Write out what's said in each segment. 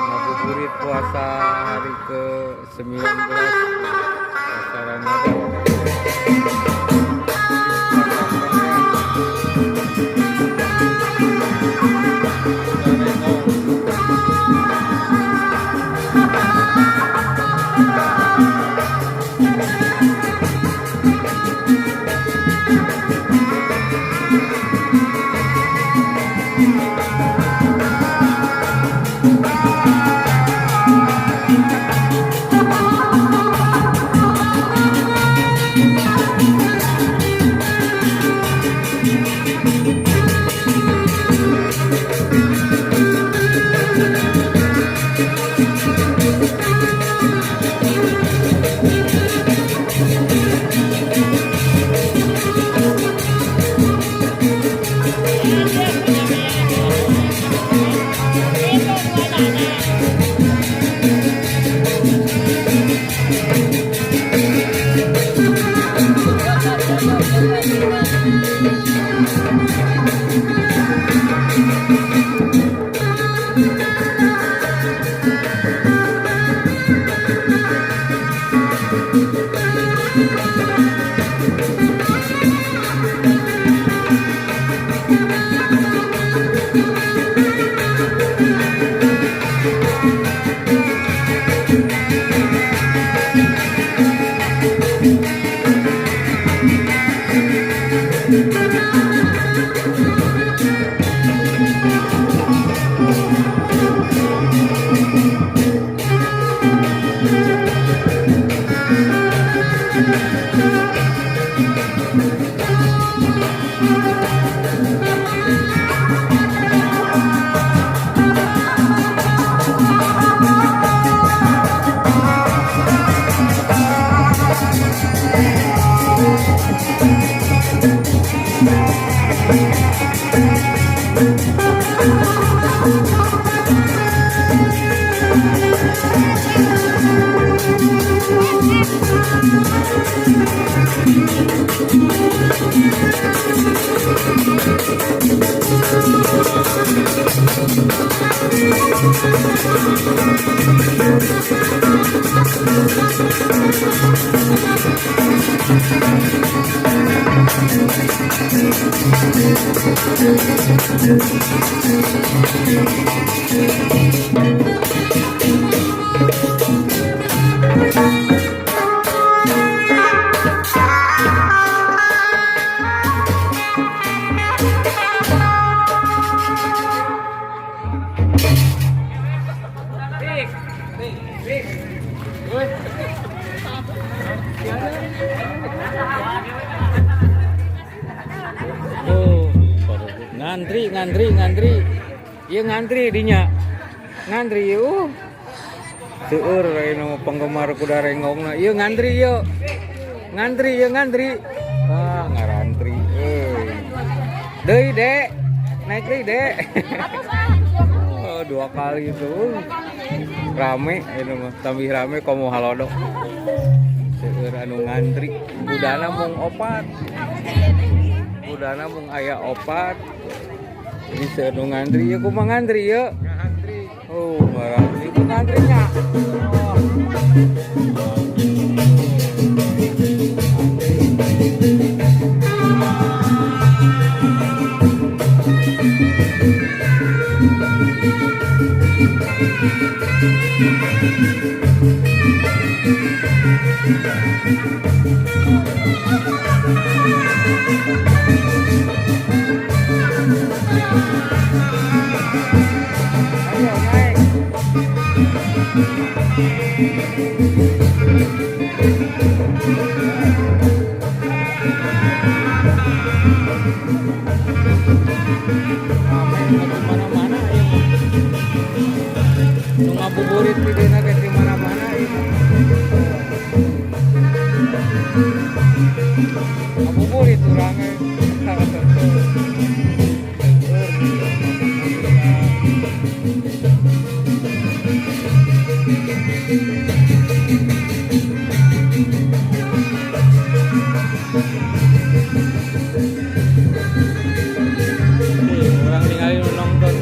Ngabuburit puasa hari ke-19 puasa Ramadan. Oh, ngantri. Iya ngantri dinya. Ngantri yuk. Seueur anu penggemar kuda rengongna. Ieu ngantri yuk. Ngantri. Ah, ngarantri. Deui, Dek. Naik deui, Dek. Oh, 2 kali itu. Rame ini mah, tambih rame komo halodok. Seueur anu ngantri. Budana mung opat. Budana mung aya opat. Jadi seueur nu ngantri ya kumaha ngantri ya? Ngantri. Oh, ngantri itu ngantrinya. Oh. Ayo naik. Mana-mana ya. Nu ngabuburit di dina ge di mana-mana ya. Ngabuburit urang ge. Orang ningali nonton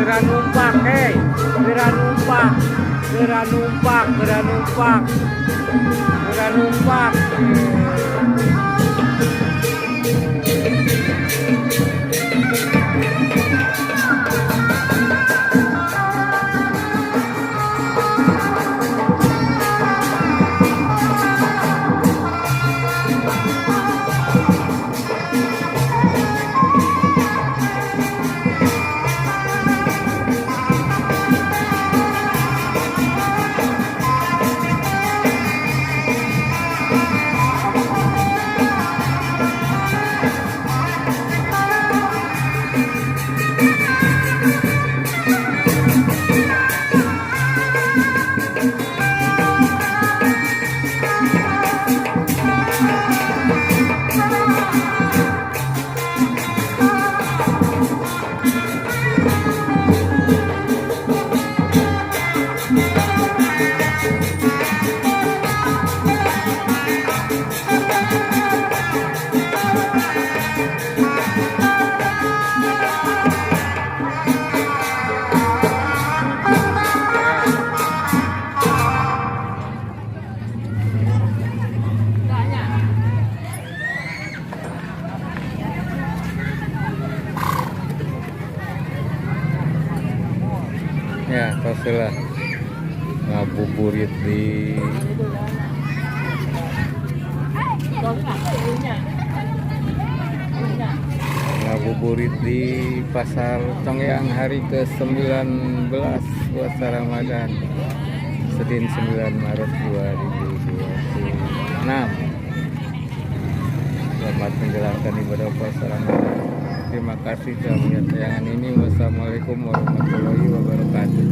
Gera numpak, gera numpak, gera numpak, gera numpak, gera numpak. Ya, setelah ngabuburit di Pasar Congyang hari ke-19 puasa Ramadan, Senin 9 Maret 2026. Selamat menjalankan ibadah puasa Ramadan. Terima kasih sudah melihat tayangan ini. Wassalamualaikum warahmatullahi wabarakatuh.